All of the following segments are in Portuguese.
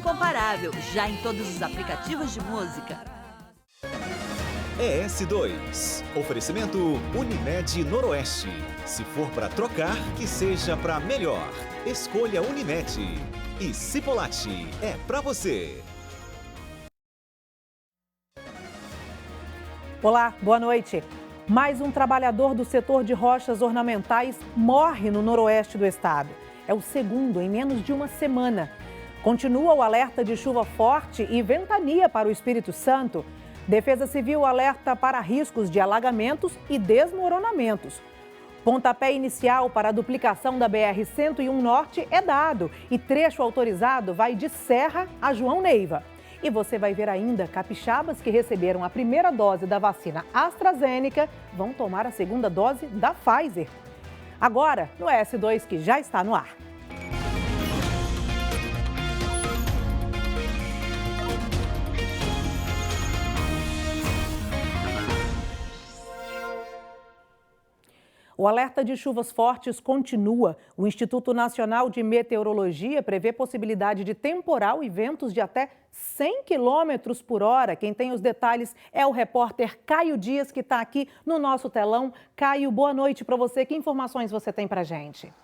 incomparável, já em todos os aplicativos de música. ES2. Oferecimento Unimed Noroeste. Se for para trocar, que seja para melhor. Escolha Unimed. E Cipolati é para você. Olá, boa noite. Mais um trabalhador do setor de rochas ornamentais morre no noroeste do estado. É o segundo em menos de uma semana. Continua o alerta de chuva forte e ventania para o Espírito Santo. Defesa Civil alerta para riscos de alagamentos e desmoronamentos. Pontapé inicial para a duplicação da BR-101 Norte é dado e trecho autorizado vai de Serra a João Neiva. E você vai ver ainda capixabas que receberam a primeira dose da vacina AstraZeneca vão tomar a segunda dose da Pfizer. Agora, no S2 que já está no ar. O alerta de chuvas fortes continua. O Instituto Nacional de Meteorologia prevê possibilidade de temporal e ventos de até 100 km por hora. Quem tem os detalhes é o repórter Caio Dias, que está aqui no nosso telão. Caio, boa noite para você. Que informações você tem para a gente?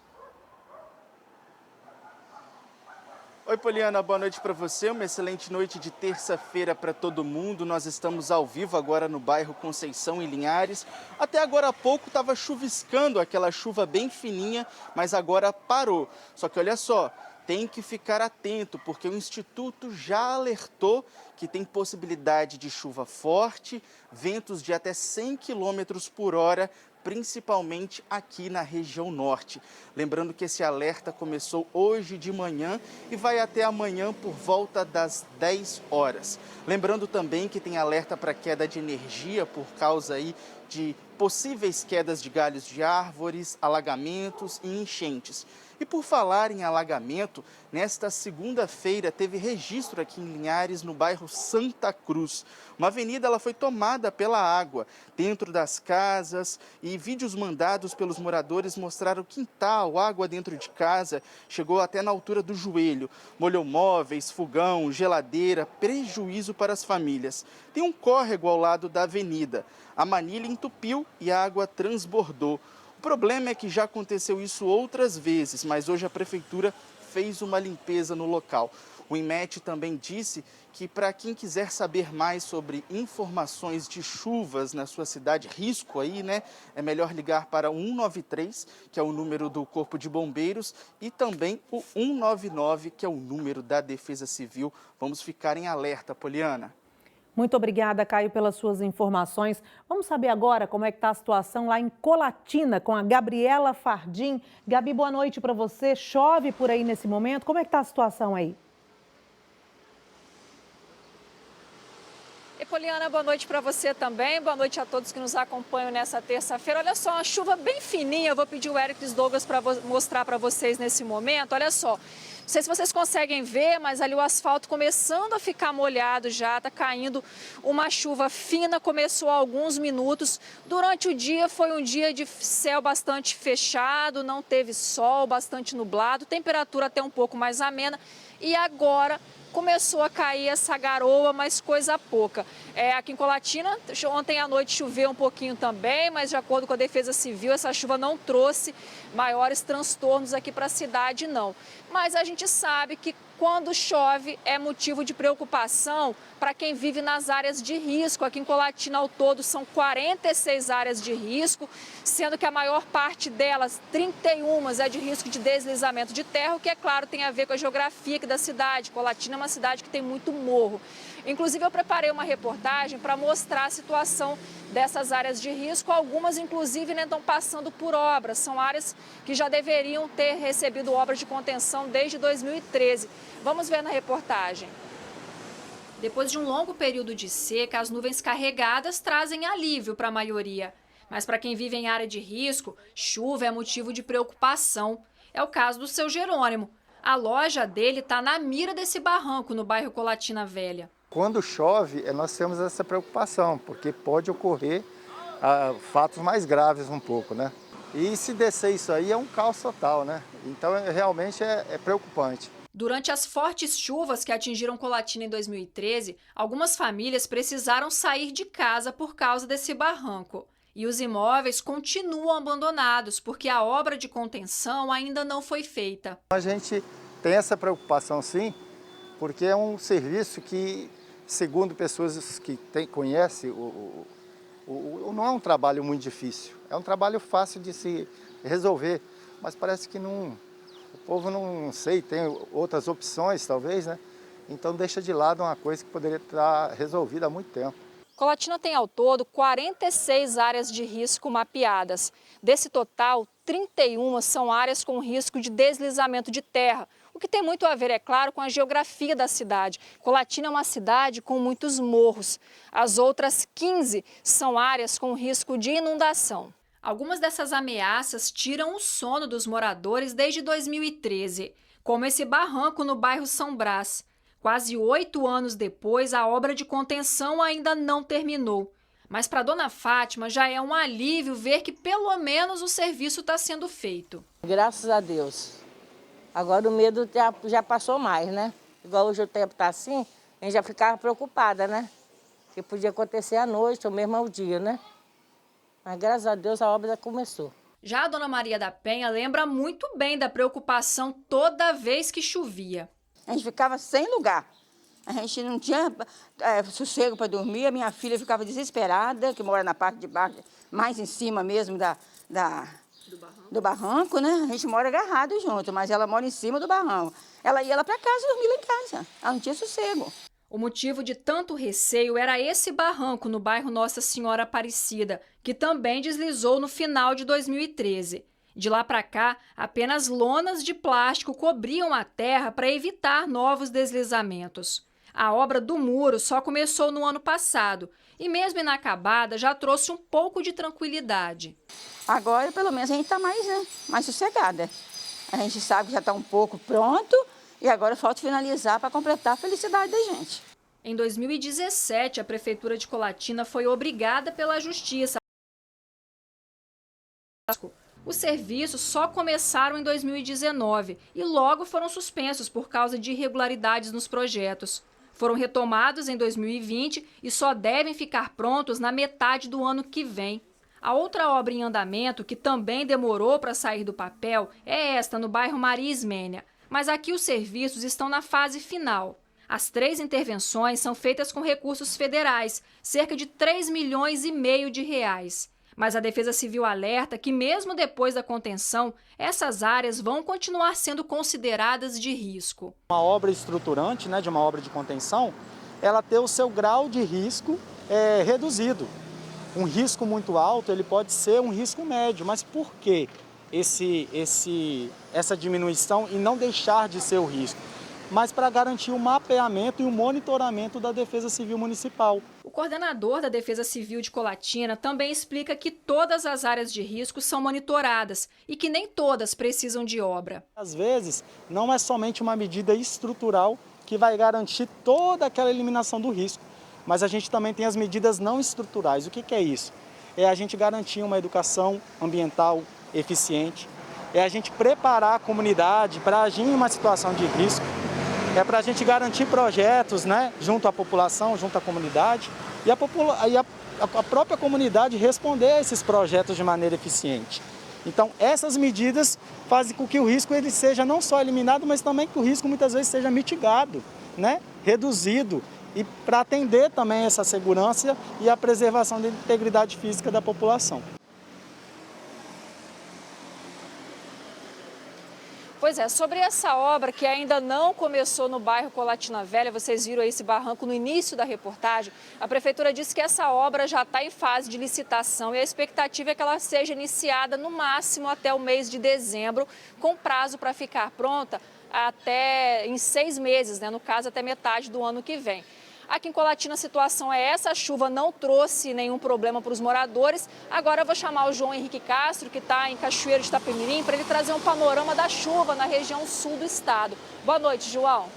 Oi, Poliana, boa noite para você. Uma excelente noite de terça-feira para todo mundo. Nós estamos ao vivo agora no bairro Conceição, em Linhares. Até agora há pouco estava chuviscando, aquela chuva bem fininha, mas agora parou. Só que olha só, tem que ficar atento, porque o Instituto já alertou que tem possibilidade de chuva forte, ventos de até 100 km por hora, principalmente aqui na região norte. Lembrando que esse alerta começou hoje de manhã e vai até amanhã por volta das 10 horas. Lembrando também que tem alerta para queda de energia por causa aí de possíveis quedas de galhos de árvores, alagamentos e enchentes. E por falar em alagamento, nesta segunda-feira teve registro aqui em Linhares, no bairro Santa Cruz. Uma avenida ela foi tomada pela água dentro das casas e vídeos mandados pelos moradores mostraram o quintal, água dentro de casa, chegou até na altura do joelho. Molhou móveis, fogão, geladeira, prejuízo para as famílias. Tem um córrego ao lado da avenida. A manilha entupiu e a água transbordou. O problema é que já aconteceu isso outras vezes, mas hoje a prefeitura fez uma limpeza no local. O INMET também disse que para quem quiser saber mais sobre informações de chuvas na sua cidade, risco aí, né? É melhor ligar para o 193, que é o número do Corpo de Bombeiros, e também o 199, que é o número da Defesa Civil. Vamos ficar em alerta, Poliana. Muito obrigada, Caio, pelas suas informações. Vamos saber agora como é que está a situação lá em Colatina com a Gabriela Fardim. Gabi, boa noite para você. Chove por aí nesse momento? Como é que está a situação aí? E Poliana, boa noite para você também. Boa noite a todos que nos acompanham nessa terça-feira. Olha só, uma chuva bem fininha. Eu vou pedir o Eric Douglas para mostrar para vocês nesse momento. Olha só. Não sei se vocês conseguem ver, mas ali o asfalto começando a ficar molhado já, está caindo uma chuva fina, começou há alguns minutos. Durante o dia foi um dia de céu bastante fechado, não teve sol, bastante nublado, temperatura até um pouco mais amena. E agora começou a cair essa garoa, mas coisa pouca. Aqui em Colatina, ontem à noite choveu um pouquinho também, mas de acordo com a Defesa Civil, essa chuva não trouxe maiores transtornos aqui para a cidade, não. Mas a gente sabe que quando chove é motivo de preocupação para quem vive nas áreas de risco. Aqui em Colatina, ao todo, são 46 áreas de risco, sendo que a maior parte delas, 31, é de risco de deslizamento de terra, o que, é claro, tem a ver com a geografia aqui da cidade. Colatina é uma cidade que tem muito morro. Inclusive, eu preparei uma reportagem para mostrar a situação dessas áreas de risco. Algumas, inclusive, né, estão passando por obras. São áreas que já deveriam ter recebido obras de contenção desde 2013. Vamos ver na reportagem. Depois de um longo período de seca, as nuvens carregadas trazem alívio para a maioria. Mas para quem vive em área de risco, chuva é motivo de preocupação. É o caso do seu Jerônimo. A loja dele está na mira desse barranco no bairro Colatina Velha. Quando chove, nós temos essa preocupação, porque pode ocorrer fatos mais graves um pouco, né? E se descer isso aí é um caos total, né? Então realmente é preocupante. Durante as fortes chuvas que atingiram Colatina em 2013, algumas famílias precisaram sair de casa por causa desse barranco. E os imóveis continuam abandonados porque a obra de contenção ainda não foi feita. A gente tem essa preocupação sim, porque é um serviço que, segundo pessoas que conhecem, não é um trabalho muito difícil. É um trabalho fácil de se resolver, mas parece que não... O povo não sei, tem outras opções talvez, né? Então deixa de lado uma coisa que poderia estar resolvida há muito tempo. Colatina tem ao todo 46 áreas de risco mapeadas. Desse total, 31 são áreas com risco de deslizamento de terra, o que tem muito a ver, é claro, com a geografia da cidade. Colatina é uma cidade com muitos morros. As outras 15 são áreas com risco de inundação. Algumas dessas ameaças tiram o sono dos moradores desde 2013, como esse barranco no bairro São Brás. Quase 8 anos depois, a obra de contenção ainda não terminou. Mas para a dona Fátima já é um alívio ver que pelo menos o serviço está sendo feito. Graças a Deus. Agora o medo já passou mais, né? Igual hoje o tempo está assim, a gente já ficava preocupada, né? Que podia acontecer à noite ou mesmo ao dia, né? Mas graças a Deus a obra já começou. Já a dona Maria da Penha lembra muito bem da preocupação toda vez que chovia. A gente ficava sem lugar. A gente não tinha sossego para dormir. A minha filha ficava desesperada, que mora na parte de baixo, mais em cima mesmo do barranco, né? A gente mora agarrado junto, mas ela mora em cima do barranco. Ela ia lá para casa, dormia lá em casa. Ela não tinha sossego. O motivo de tanto receio era esse barranco no bairro Nossa Senhora Aparecida, que também deslizou no final de 2013. De lá para cá, apenas lonas de plástico cobriam a terra para evitar novos deslizamentos. A obra do muro só começou no ano passado e, mesmo inacabada, já trouxe um pouco de tranquilidade. Agora, pelo menos, a gente está mais sossegada. A gente sabe que já está um pouco pronto e agora falta finalizar para completar a felicidade da gente. Em 2017, a Prefeitura de Colatina foi obrigada pela Justiça. Os serviços só começaram em 2019 e logo foram suspensos por causa de irregularidades nos projetos. Foram retomados em 2020 e só devem ficar prontos na metade do ano que vem. A outra obra em andamento, que também demorou para sair do papel, é esta no bairro Maria Ismênia. Mas aqui os serviços estão na fase final. As 3 intervenções são feitas com recursos federais, cerca de 3,5 milhões de reais. Mas a Defesa Civil alerta que, mesmo depois da contenção, essas áreas vão continuar sendo consideradas de risco. Uma obra estruturante, né, de uma obra de contenção, ela tem o seu grau de risco reduzido. Um risco muito alto ele pode ser um risco médio, mas por que essa diminuição e não deixar de ser o risco? Mas para garantir o mapeamento e o monitoramento da Defesa Civil Municipal. O coordenador da Defesa Civil de Colatina também explica que todas as áreas de risco são monitoradas e que nem todas precisam de obra. Às vezes, não é somente uma medida estrutural que vai garantir toda aquela eliminação do risco, mas a gente também tem as medidas não estruturais. O que é isso? É a gente garantir uma educação ambiental eficiente, é a gente preparar a comunidade para agir em uma situação de risco, é para a gente garantir projetos, né, junto à população, junto à comunidade, e a própria comunidade responder a esses projetos de maneira eficiente. Então, essas medidas fazem com que o risco ele seja não só eliminado, mas também que o risco muitas vezes seja mitigado, né, reduzido, e para atender também essa segurança e a preservação da integridade física da população. Pois é, sobre essa obra que ainda não começou no bairro Colatina Velha, vocês viram aí esse barranco no início da reportagem, a Prefeitura disse que essa obra já está em fase de licitação e a expectativa é que ela seja iniciada no máximo até o mês de dezembro, com prazo para ficar pronta até em 6 meses, né? No caso até metade do ano que vem. Aqui em Colatina a situação é essa, a chuva não trouxe nenhum problema para os moradores. Agora eu vou chamar o João Henrique Castro, que está em Cachoeiro de Itapemirim, para ele trazer um panorama da chuva na região sul do estado. Boa noite, João.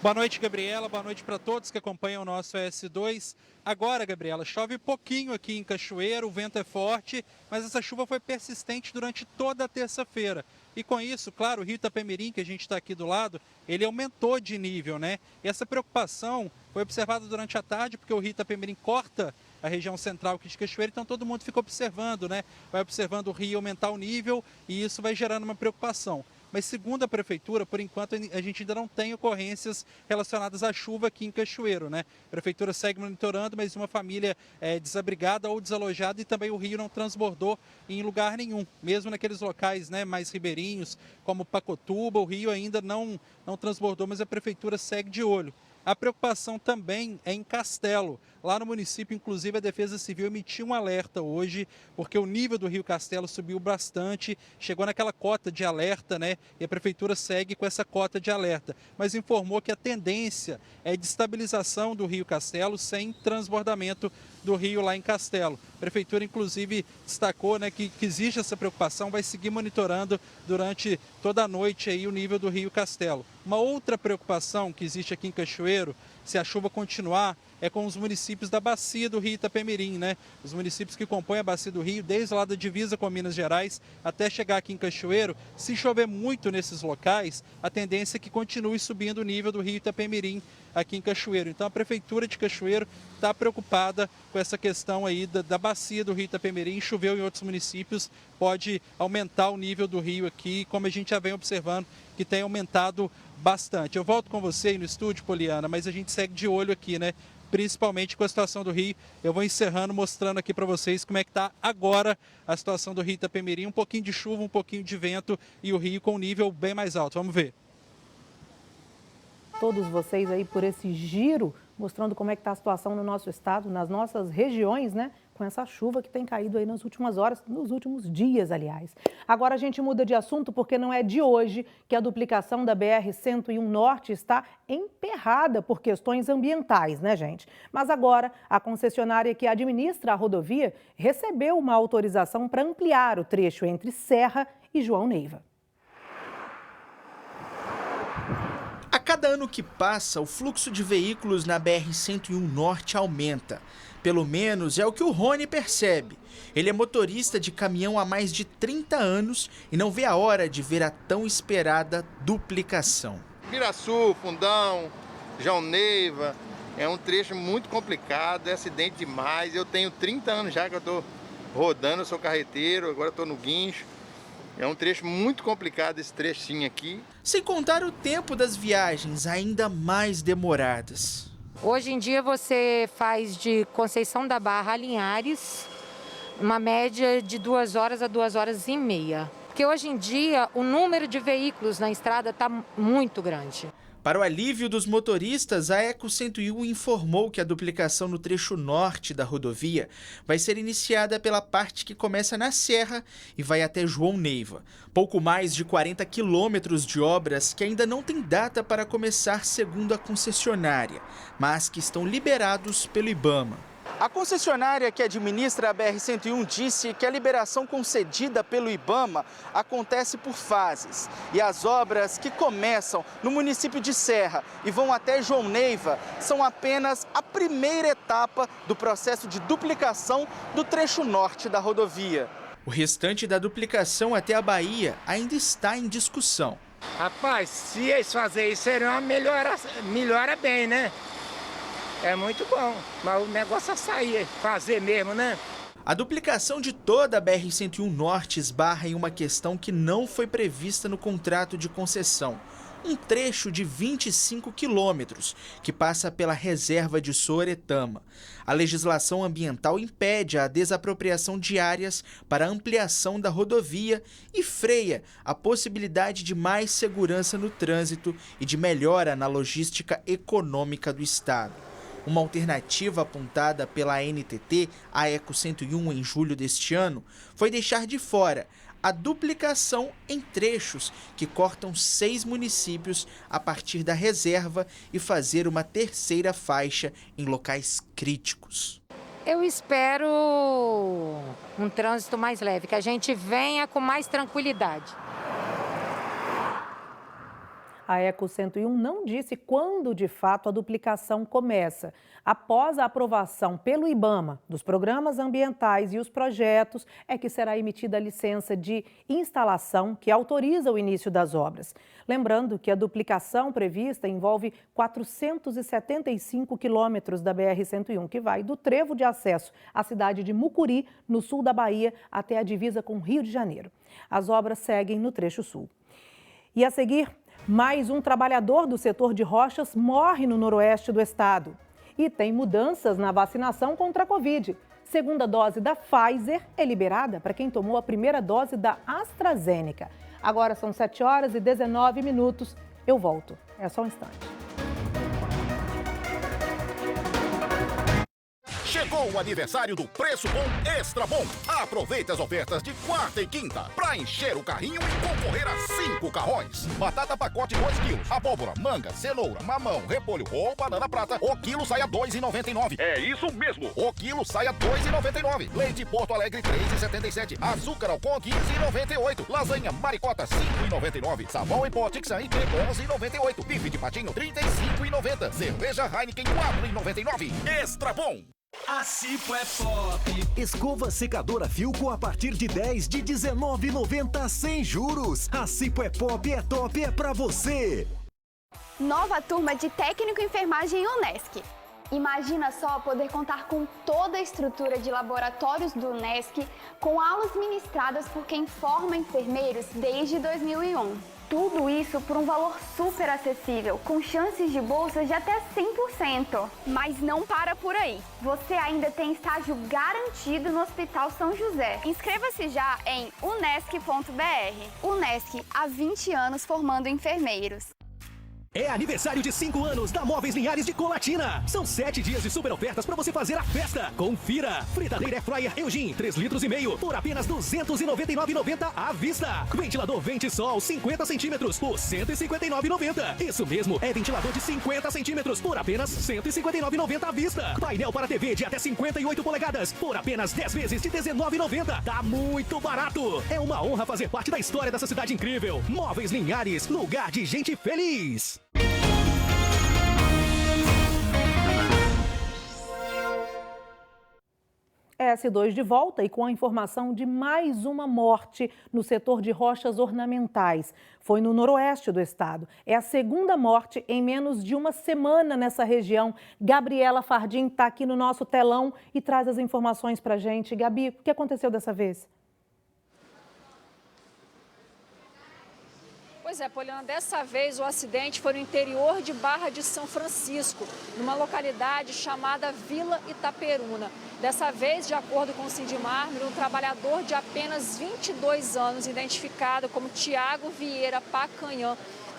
Boa noite, Gabriela. Boa noite para todos que acompanham o nosso S2. Agora, Gabriela, chove pouquinho aqui em Cachoeiro, o vento é forte, mas essa chuva foi persistente durante toda a terça-feira. E com isso, claro, o rio Itapemirim, que a gente está aqui do lado, ele aumentou de nível, né? E essa preocupação foi observada durante a tarde, porque o rio Itapemirim corta a região central aqui de Cachoeiro, então todo mundo fica observando, né? Vai observando o rio aumentar o nível e isso vai gerando uma preocupação. Mas segundo a prefeitura, por enquanto a gente ainda não tem ocorrências relacionadas à chuva aqui em Cachoeiro, né? A prefeitura segue monitorando, mas uma família desabrigada ou desalojada e também o rio não transbordou em lugar nenhum. Mesmo naqueles locais, né, mais ribeirinhos, como Pacotuba, o rio ainda não transbordou, mas a prefeitura segue de olho. A preocupação também é em Castelo. Lá no município, inclusive, a Defesa Civil emitiu um alerta hoje, porque o nível do Rio Castelo subiu bastante, chegou naquela cota de alerta, né? E a Prefeitura segue com essa cota de alerta. Mas informou que a tendência é de estabilização do Rio Castelo sem transbordamento do rio lá em Castelo. A Prefeitura, inclusive, destacou, né, que existe essa preocupação, vai seguir monitorando durante toda a noite aí o nível do Rio Castelo. Uma outra preocupação que existe aqui em Cachoeiro, se a chuva continuar, é com os municípios da bacia do Rio Itapemirim, né? Os municípios que compõem a bacia do Rio, desde lá da divisa com Minas Gerais até chegar aqui em Cachoeiro. Se chover muito nesses locais, a tendência é que continue subindo o nível do Rio Itapemirim aqui em Cachoeiro. Então a Prefeitura de Cachoeiro está preocupada com essa questão aí da bacia do Rio Itapemirim. Choveu em outros municípios, pode aumentar o nível do rio aqui, como a gente já vem observando, que tem aumentado bastante. Eu volto com você aí no estúdio, Poliana, mas a gente segue de olho aqui, né? Principalmente com a situação do rio. Eu vou encerrando, mostrando aqui para vocês como é que está agora a situação do Rio Itapemirim. Um pouquinho de chuva, um pouquinho de vento e o rio com um nível bem mais alto. Vamos ver. Todos vocês aí por esse giro, mostrando como é que está a situação no nosso estado, nas nossas regiões, né? Com essa chuva que tem caído aí nas últimas horas, nos últimos dias, aliás. Agora a gente muda de assunto porque não é de hoje que a duplicação da BR-101 Norte está emperrada por questões ambientais, né, gente? Mas agora a concessionária que administra a rodovia recebeu uma autorização para ampliar o trecho entre Serra e João Neiva. A cada ano que passa, o fluxo de veículos na BR-101 Norte aumenta. Pelo menos é o que o Rony percebe. Ele é motorista de caminhão há mais de 30 anos e não vê a hora de ver a tão esperada duplicação. Piraçu, Fundão, João Neiva, é um trecho muito complicado, é acidente demais. Eu tenho 30 anos já que eu estou rodando, eu sou carreteiro, agora estou no guincho. É um trecho muito complicado esse trechinho aqui. Sem contar o tempo das viagens ainda mais demoradas. Hoje em dia você faz de Conceição da Barra a Linhares uma média de 2 horas a 2 horas e meia. Porque hoje em dia o número de veículos na estrada está muito grande. Para o alívio dos motoristas, a Eco 101 informou que a duplicação no trecho norte da rodovia vai ser iniciada pela parte que começa na Serra e vai até João Neiva. Pouco mais de 40 quilômetros de obras que ainda não têm data para começar segundo a concessionária, mas que estão liberados pelo IBAMA. A concessionária que administra a BR-101 disse que a liberação concedida pelo IBAMA acontece por fases. E as obras que começam no município de Serra e vão até João Neiva são apenas a primeira etapa do processo de duplicação do trecho norte da rodovia. O restante da duplicação até a Bahia ainda está em discussão. Rapaz, se eles fazerem isso, seria uma melhora bem, né? É muito bom, mas o negócio é sair, fazer mesmo, né? A duplicação de toda a BR-101 Norte esbarra em uma questão que não foi prevista no contrato de concessão. Um trecho de 25 quilômetros, que passa pela reserva de Sooretama. A legislação ambiental impede a desapropriação de áreas para ampliação da rodovia e freia a possibilidade de mais segurança no trânsito e de melhora na logística econômica do estado. Uma alternativa apontada pela ANTT, a Eco 101, em julho deste ano, foi deixar de fora a duplicação em trechos que cortam 6 municípios a partir da reserva e fazer uma terceira faixa em locais críticos. Eu espero um trânsito mais leve, que a gente venha com mais tranquilidade. A Eco 101 não disse quando, de fato, a duplicação começa. Após a aprovação pelo IBAMA dos programas ambientais e os projetos, é que será emitida a licença de instalação que autoriza o início das obras. Lembrando que a duplicação prevista envolve 475 quilômetros da BR-101, que vai do trevo de acesso à cidade de Mucuri, no sul da Bahia, até a divisa com o Rio de Janeiro. As obras seguem no trecho sul. E a seguir, mais um trabalhador do setor de rochas morre no noroeste do estado. E tem mudanças na vacinação contra a Covid. Segunda dose da Pfizer é liberada para quem tomou a primeira dose da AstraZeneca. Agora são 7h19. Eu volto. É só um instante. Chegou o aniversário do Preço Bom Extra Bom. Aproveite as ofertas de quarta e quinta para encher o carrinho e concorrer a 5 carrões. Batata pacote 2 quilos, abóbora, manga, cenoura, mamão, repolho ou banana prata. O quilo sai a R$ 2,99. É isso mesmo. O quilo sai a R$ 2,99. Leite Porto Alegre 3,77. Açúcar Alcon 15,98. Lasanha Maricota 5,99. Sabão em pó Tixan IP 11,98. Bife de patinho 35,90. Cerveja Heineken 4,99. Extra Bom. A Cipo é pop. Escova secadora Filco a partir de 10 de R$19,90 sem juros. A Cipo é pop, é top, é pra você. Nova turma de técnico em enfermagem Unesc. Imagina só poder contar com toda a estrutura de laboratórios do Unesc, com aulas ministradas por quem forma enfermeiros desde 2001. Tudo isso por um valor super acessível, com chances de bolsas de até 100%. Mas não para por aí. Você ainda tem estágio garantido no Hospital São José. Inscreva-se já em unesc.br. Unesc, há 20 anos formando enfermeiros. É aniversário de 5 anos da Móveis Linhares de Colatina. São 7 dias de super ofertas para você fazer a festa. Confira. Fritadeira Airfryer Eugene 3,5 litros por apenas R$ 299,90 à vista. Ventilador Ventisol 50 centímetros por R$ 159,90. Isso mesmo, é ventilador de 50 centímetros por apenas R$ 159,90 à vista. Painel para TV de até 58 polegadas por apenas 10 vezes de R$ 19,90. Tá muito barato. É uma honra fazer parte da história dessa cidade incrível. Móveis Linhares, lugar de gente feliz. S2 de volta e com a informação de mais uma morte no setor de rochas ornamentais. Foi no noroeste do estado. É a segunda morte em menos de uma semana nessa região. Gabriela Fardim está aqui no nosso telão e traz as informações para a gente. Gabi, o que aconteceu dessa vez? Pois é, Poliana, dessa vez o acidente foi no interior de Barra de São Francisco, numa localidade chamada Vila Itaperuna. Dessa vez, de acordo com o Sindimar, um trabalhador de apenas 22 anos, identificado como Tiago Vieira Pacanhã,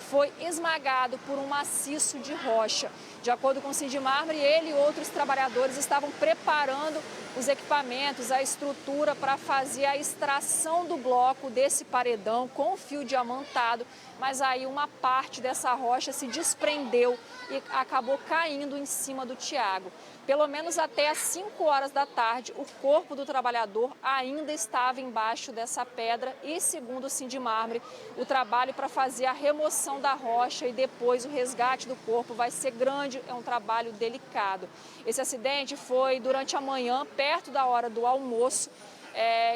foi esmagado por um maciço de rocha. De acordo com o Sindimar, ele e outros trabalhadores estavam preparando os equipamentos, a estrutura para fazer a extração do bloco desse paredão com fio diamantado, mas aí uma parte dessa rocha se desprendeu e acabou caindo em cima do Tiago. Pelo menos até às 5 horas da tarde, o corpo do trabalhador ainda estava embaixo dessa pedra e, segundo o Sindimar, o trabalho para fazer a remoção da rocha e depois o resgate do corpo vai ser grande, é um trabalho delicado. Esse acidente foi durante a manhã, perto da hora do almoço.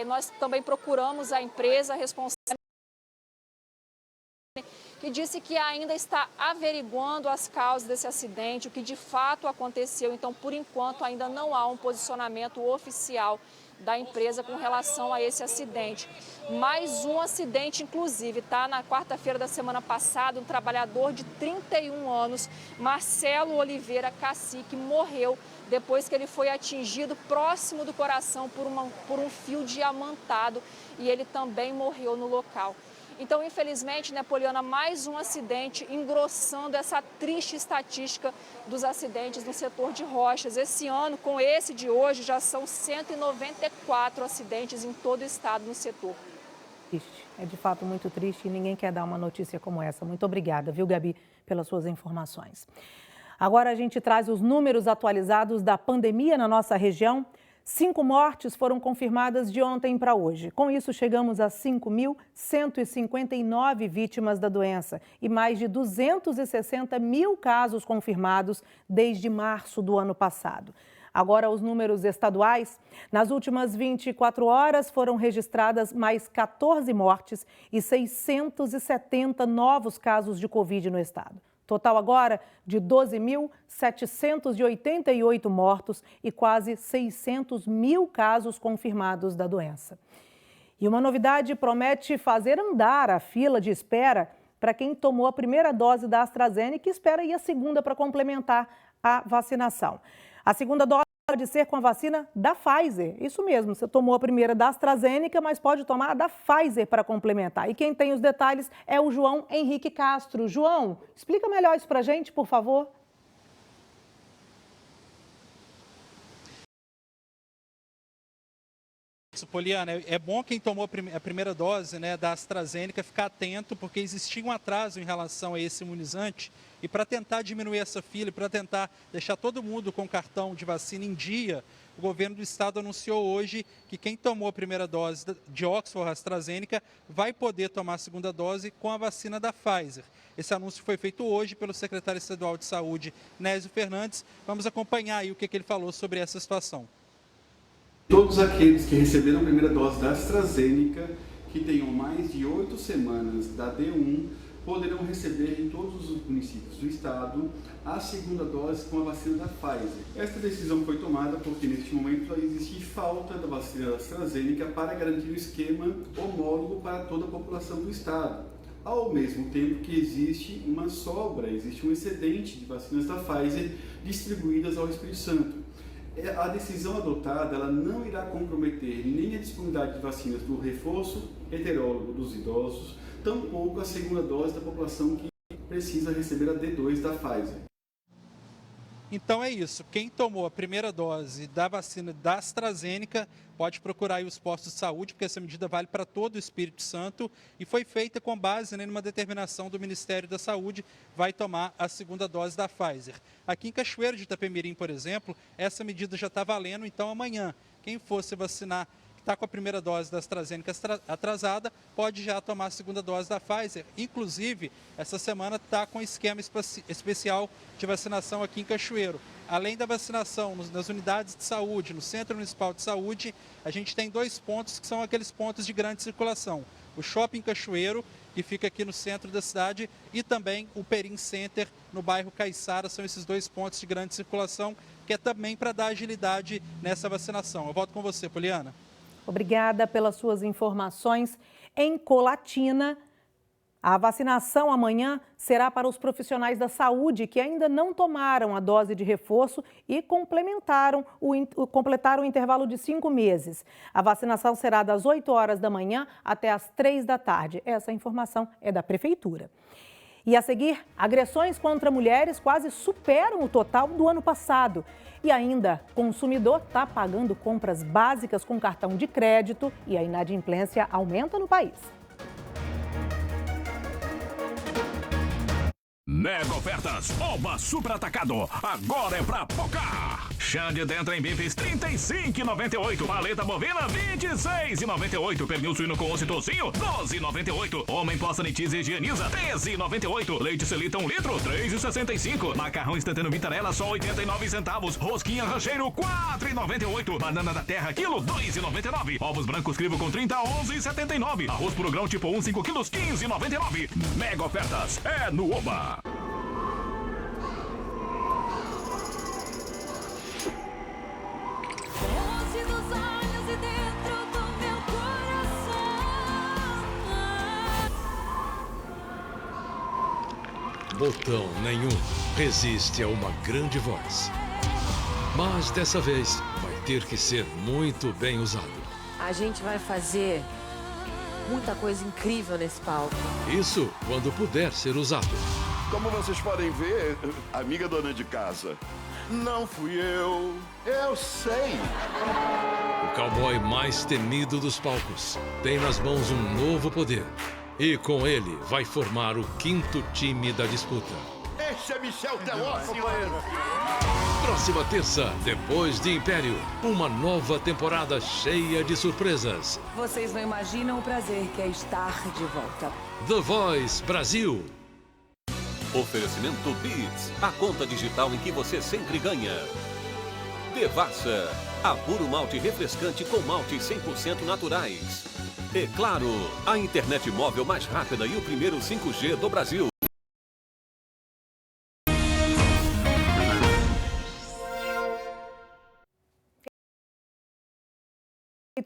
Nós também procuramos a empresa responsável, que disse que ainda está averiguando as causas desse acidente, o que de fato aconteceu. Então, por enquanto, ainda não há um posicionamento oficial da empresa com relação a esse acidente. Mais um acidente, inclusive, tá? Na quarta-feira da semana passada, um trabalhador de 31 anos, Marcelo Oliveira Cacique, morreu depois que ele foi atingido próximo do coração por um fio diamantado e ele também morreu no local. Então, infelizmente, né, Poliana, mais um acidente engrossando essa triste estatística dos acidentes no setor de rochas. Esse ano, com esse de hoje, já são 194 acidentes em todo o estado no setor. Triste. É de fato muito triste e ninguém quer dar uma notícia como essa. Muito obrigada, viu, Gabi, pelas suas informações. Agora a gente traz os números atualizados da pandemia na nossa região. 5 mortes foram confirmadas de ontem para hoje. Com isso, chegamos a 5.159 vítimas da doença e mais de 260 mil casos confirmados desde março do ano passado. Agora, os números estaduais. Nas últimas 24 horas foram registradas mais 14 mortes e 670 novos casos de Covid no estado. Total agora de 12.788 mortos e quase 600 mil casos confirmados da doença. E uma novidade promete fazer andar a fila de espera para quem tomou a primeira dose da AstraZeneca e espera ir a segunda para complementar a vacinação. A segunda dose pode ser com a vacina da Pfizer. Isso mesmo, você tomou a primeira da AstraZeneca, mas pode tomar a da Pfizer para complementar. E quem tem os detalhes é o João Henrique Castro. João, explica melhor isso para a gente, por favor. Poliana, é bom quem tomou a primeira dose, né, da AstraZeneca ficar atento, porque existia um atraso em relação a esse imunizante. E para tentar diminuir essa fila, para tentar deixar todo mundo com cartão de vacina em dia, o governo do estado anunciou hoje que quem tomou a primeira dose de Oxford AstraZeneca vai poder tomar a segunda dose com a vacina da Pfizer. Esse anúncio foi feito hoje pelo secretário estadual de saúde, Nésio Fernandes. Vamos acompanhar aí o que ele falou sobre essa situação. Todos aqueles que receberam a primeira dose da AstraZeneca, que tenham mais de 8 semanas da D1, poderão receber em todos os municípios do estado a segunda dose com a vacina da Pfizer. Esta decisão foi tomada porque neste momento existe falta da vacina da AstraZeneca para garantir o esquema homólogo para toda a população do estado. Ao mesmo tempo que existe uma sobra, existe um excedente de vacinas da Pfizer distribuídas ao Espírito Santo. A decisão adotada ela não irá comprometer nem a disponibilidade de vacinas do reforço heterólogo dos idosos, tampouco a segunda dose da população que precisa receber a D2 da Pfizer. Então é isso, quem tomou a primeira dose da vacina da AstraZeneca pode procurar aí os postos de saúde, porque essa medida vale para todo o Espírito Santo e foi feita com base numa determinação do Ministério da Saúde, vai tomar a segunda dose da Pfizer. Aqui em Cachoeiro de Itapemirim, por exemplo, essa medida já está valendo, então amanhã, quem fosse vacinar, que está com a primeira dose da AstraZeneca atrasada, pode já tomar a segunda dose da Pfizer. Inclusive, essa semana está com esquema especial de vacinação aqui em Cachoeiro. Além da vacinação nas unidades de saúde, no Centro Municipal de Saúde, a gente tem 2 pontos que são aqueles pontos de grande circulação. O Shopping Cachoeiro, que fica aqui no centro da cidade, e também o Perim Center, no bairro Caiçara. São esses 2 pontos de grande circulação, que é também para dar agilidade nessa vacinação. Eu volto com você, Poliana. Obrigada pelas suas informações. Em Colatina, a vacinação amanhã será para os profissionais da saúde que ainda não tomaram a dose de reforço e completaram o intervalo de 5 meses. A vacinação será das 8 horas da manhã até as 3 da tarde. Essa informação é da Prefeitura. E a seguir, agressões contra mulheres quase superam o total do ano passado. E ainda, o consumidor está pagando compras básicas com cartão de crédito e a inadimplência aumenta no país. Mega ofertas Oba Super Atacado, agora é pra focar. Xande dentro em bifes R$ 35,98. Paleta bovina R$ 26,98. Pernil suíno com osso e tocinho R$ 12,98. Homem pó sanitiza e higieniza R$ 13,98. Leite Celita 1 litro R$ 3,65. Macarrão instantâneo Vitarella só 89 centavos. Rosquinha rancheiro R$ 4,98. Banana da terra quilo R$ 2,99. Ovos brancos crivo com 30 R$ 11,79. Arroz puro grão tipo 1 5 quilos R$ 15,99. Mega ofertas é no Oba. Botão nenhum resiste a uma grande voz. Mas dessa vez vai ter que ser muito bem usado. A gente vai fazer muita coisa incrível nesse palco. Isso quando puder ser usado. Como vocês podem ver, amiga dona de casa, não fui eu. Eu sei. O cowboy mais temido dos palcos tem nas mãos um novo poder. E com ele vai formar o 5º time da disputa. Esse é Michel Teló, companheiro. Próxima terça, depois de Império, uma nova temporada cheia de surpresas. Vocês não imaginam o prazer que é estar de volta. The Voice Brasil. Oferecimento Beats, a conta digital em que você sempre ganha. Devassa, a puro malte refrescante com maltes 100% naturais. E claro, a internet móvel mais rápida e o primeiro 5G do Brasil.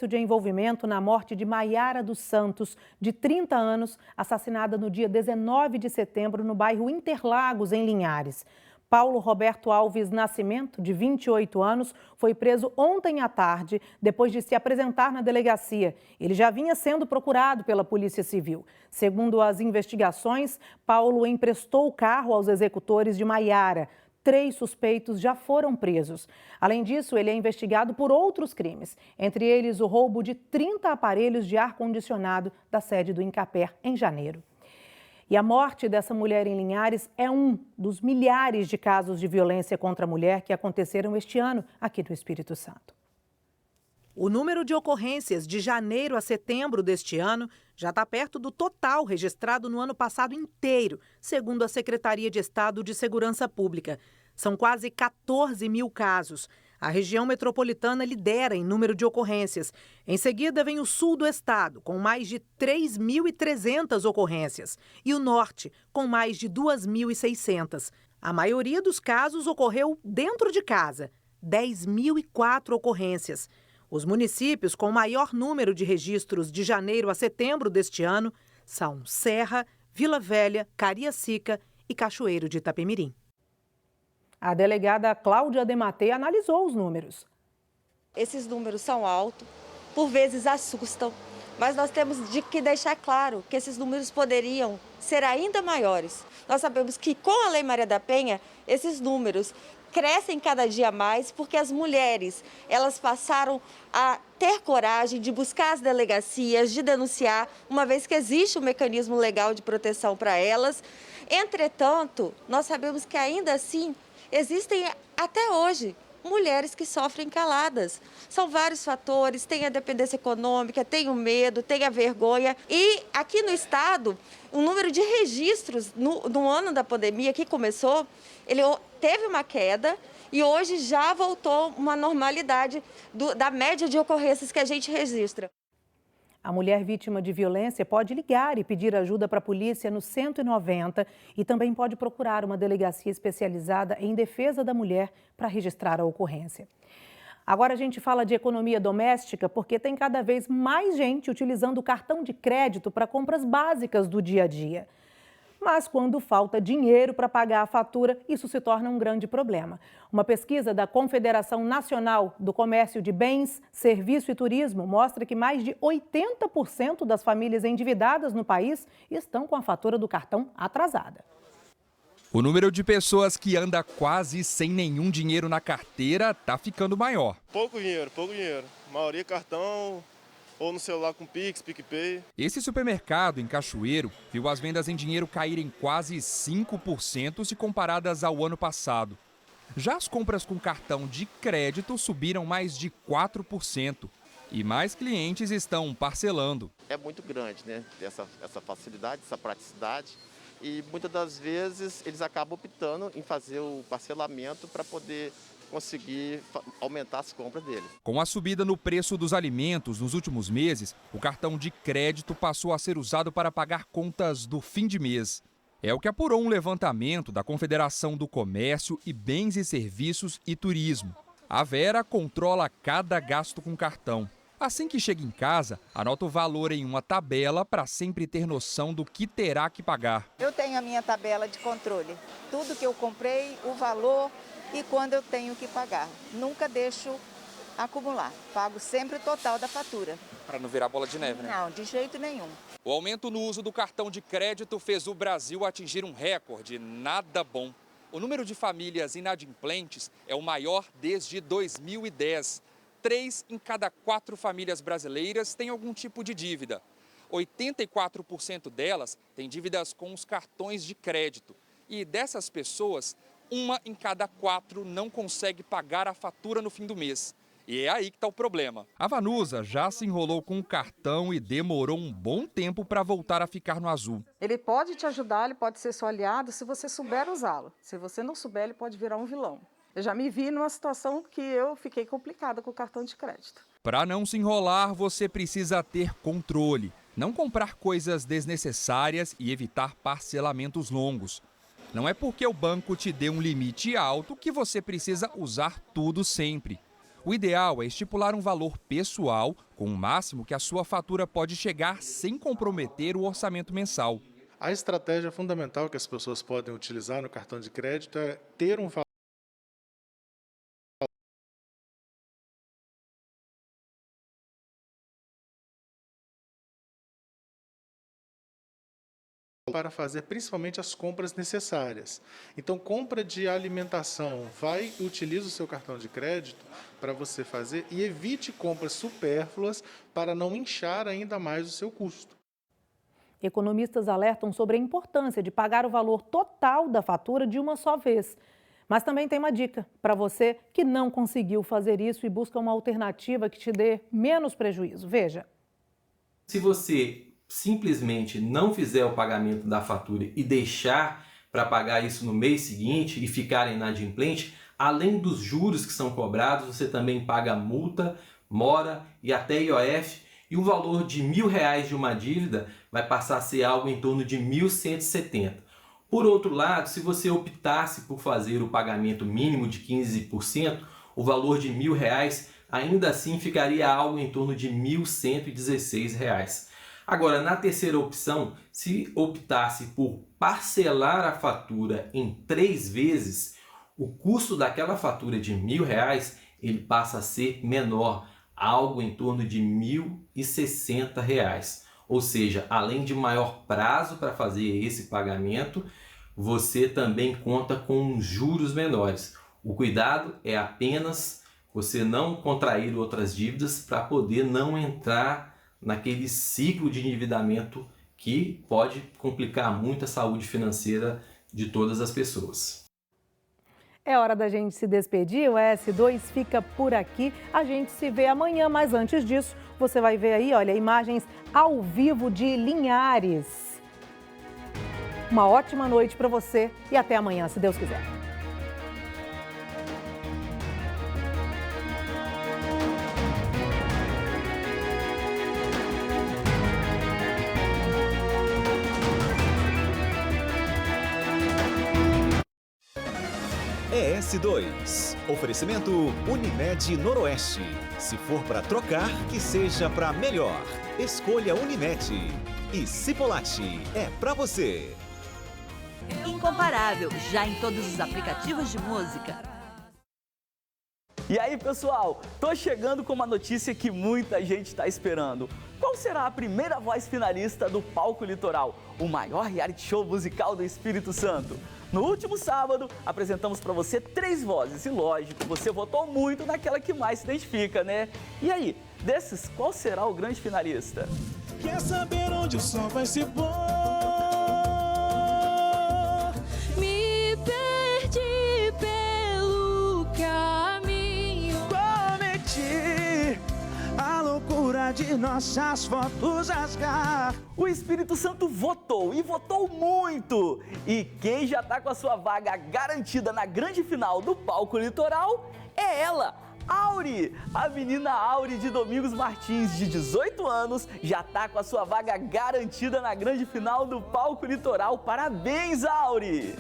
De envolvimento na morte de Maiara dos Santos, de 30 anos, assassinada no dia 19 de setembro no bairro Interlagos, em Linhares. Paulo Roberto Alves Nascimento, de 28 anos, foi preso ontem à tarde, depois de se apresentar na delegacia. Ele já vinha sendo procurado pela Polícia Civil. Segundo as investigações, Paulo emprestou o carro aos executores de Maiara. 3 suspeitos já foram presos. Além disso, ele é investigado por outros crimes, entre eles o roubo de 30 aparelhos de ar-condicionado da sede do Incaper, em janeiro. E a morte dessa mulher em Linhares é um dos milhares de casos de violência contra a mulher que aconteceram este ano aqui no Espírito Santo. O número de ocorrências de janeiro a setembro deste ano já está perto do total registrado no ano passado inteiro, segundo a Secretaria de Estado de Segurança Pública. São quase 14 mil casos. A região metropolitana lidera em número de ocorrências. Em seguida vem o sul do estado, com mais de 3.300 ocorrências, e o norte, com mais de 2.600. A maioria dos casos ocorreu dentro de casa, 10.004 ocorrências. Os municípios com maior número de registros de janeiro a setembro deste ano são Serra, Vila Velha, Cariacica e Cachoeiro de Itapemirim. A delegada Cláudia Dematei analisou os números. Esses números são altos, por vezes assustam, mas nós temos que deixar claro que esses números poderiam ser ainda maiores. Nós sabemos que com a Lei Maria da Penha, esses números crescem cada dia mais porque as mulheres, elas passaram a ter coragem de buscar as delegacias, de denunciar, uma vez que existe um mecanismo legal de proteção para elas. Entretanto, nós sabemos que ainda assim existem até hoje mulheres que sofrem caladas. São vários fatores, tem a dependência econômica, tem o medo, tem a vergonha. E aqui no estado, o número de registros no ano da pandemia que começou, ele teve uma queda e hoje já voltou uma normalidade da média de ocorrências que a gente registra. A mulher vítima de violência pode ligar e pedir ajuda para a polícia no 190 e também pode procurar uma delegacia especializada em defesa da mulher para registrar a ocorrência. Agora a gente fala de economia doméstica porque tem cada vez mais gente utilizando o cartão de crédito para compras básicas do dia a dia. Mas quando falta dinheiro para pagar a fatura, isso se torna um grande problema. Uma pesquisa da Confederação Nacional do Comércio de Bens, Serviço e Turismo mostra que mais de 80% das famílias endividadas no país estão com a fatura do cartão atrasada. O número de pessoas que anda quase sem nenhum dinheiro na carteira está ficando maior. Pouco dinheiro. A maioria cartão ou no celular com Pix, PicPay. Esse supermercado em Cachoeiro viu as vendas em dinheiro caírem quase 5% se comparadas ao ano passado. Já as compras com cartão de crédito subiram mais de 4% e mais clientes estão parcelando. É muito grande, né? Essa facilidade, essa praticidade. E muitas das vezes eles acabam optando em fazer o parcelamento para poder conseguir aumentar as compras dele. Com a subida no preço dos alimentos nos últimos meses, o cartão de crédito passou a ser usado para pagar contas do fim de mês. É o que apurou um levantamento da Confederação do Comércio e Bens e Serviços e Turismo. A Vera controla cada gasto com cartão. Assim que chega em casa, anota o valor em uma tabela para sempre ter noção do que terá que pagar. Eu tenho a minha tabela de controle. Tudo que eu comprei, o valor e quando eu tenho que pagar. Nunca deixo acumular. Pago sempre o total da fatura. Para não virar bola de neve, né? Não, de jeito nenhum. O aumento no uso do cartão de crédito fez o Brasil atingir um recorde nada bom. O número de famílias inadimplentes é o maior desde 2010. 3 em cada 4 famílias brasileiras têm algum tipo de dívida. 84% delas têm dívidas com os cartões de crédito. E dessas pessoas, 1 em cada 4 não consegue pagar a fatura no fim do mês. E é aí que está o problema. A Vanusa já se enrolou com o cartão e demorou um bom tempo para voltar a ficar no azul. Ele pode te ajudar, ele pode ser seu aliado se você souber usá-lo. Se você não souber, ele pode virar um vilão. Eu já me vi numa situação que eu fiquei complicada com o cartão de crédito. Para não se enrolar, você precisa ter controle. Não comprar coisas desnecessárias e evitar parcelamentos longos. Não é porque o banco te dê um limite alto que você precisa usar tudo sempre. O ideal é estipular um valor pessoal, com o máximo que a sua fatura pode chegar sem comprometer o orçamento mensal. A estratégia fundamental que as pessoas podem utilizar no cartão de crédito é ter um valor para fazer principalmente as compras necessárias. Então, compra de alimentação, utilize o seu cartão de crédito para você fazer e evite compras supérfluas para não inchar ainda mais o seu custo. Economistas alertam sobre a importância de pagar o valor total da fatura de uma só vez. Mas também tem uma dica para você que não conseguiu fazer isso e busca uma alternativa que te dê menos prejuízo. Veja. Se você simplesmente não fizer o pagamento da fatura e deixar para pagar isso no mês seguinte e ficar inadimplente, além dos juros que são cobrados, você também paga multa, mora e até IOF, e o valor de R$1.000 de uma dívida vai passar a ser algo em torno de 1.170. Por outro lado, se você optasse por fazer o pagamento mínimo de 15%, o valor de R$1.000 ainda assim ficaria algo em torno de R$1.116. Agora, na terceira opção, se optasse por parcelar a fatura em 3 vezes, o custo daquela fatura de R$1.000 ele passa a ser menor, algo em torno de R$1.060. Ou seja, além de maior prazo para fazer esse pagamento, você também conta com juros menores. O cuidado é apenas você não contrair outras dívidas para poder não entrar naquele ciclo de endividamento que pode complicar muito a saúde financeira de todas as pessoas. É hora da gente se despedir, o S2 fica por aqui. A gente se vê amanhã, mas antes disso, você vai ver aí, olha, imagens ao vivo de Linhares. Uma ótima noite para você e até amanhã, se Deus quiser. S2. Oferecimento Unimed Noroeste. Se for para trocar, que seja para melhor. Escolha Unimed. E Cipolate é para você. Incomparável, já em todos os aplicativos de música. E aí, pessoal, tô chegando com uma notícia que muita gente está esperando. Qual será a primeira voz finalista do Palco Litoral, o maior reality show musical do Espírito Santo? No último sábado, apresentamos para você 3 vozes e, lógico, você votou muito naquela que mais se identifica, né? E aí, desses, qual será o grande finalista? Quer saber onde o sol vai se pôr? Me perdi pelo caminho. Cometi a loucura de nossas fotos rasgar. O Espírito Santo votou e votou muito. E quem já tá com a sua vaga garantida na grande final do Palco Litoral é ela, Auri. A menina Auri de Domingos Martins, de 18 anos, já tá com a sua vaga garantida na grande final do Palco Litoral. Parabéns, Auri!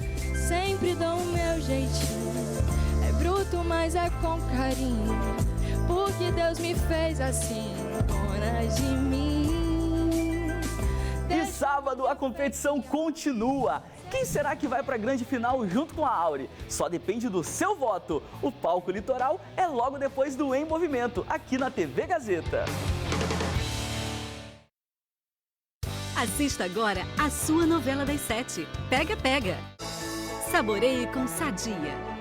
Sempre dou o meu jeitinho, é bruto, mas é com carinho, porque Deus me fez assim, dona de mim. E sábado a competição continua. Quem será que vai para a grande final junto com a Auri? Só depende do seu voto. O Palco Litoral é logo depois do Em Movimento, aqui na TV Gazeta. Assista agora a sua novela das 7. Pega, pega. Saboreie com Sadia.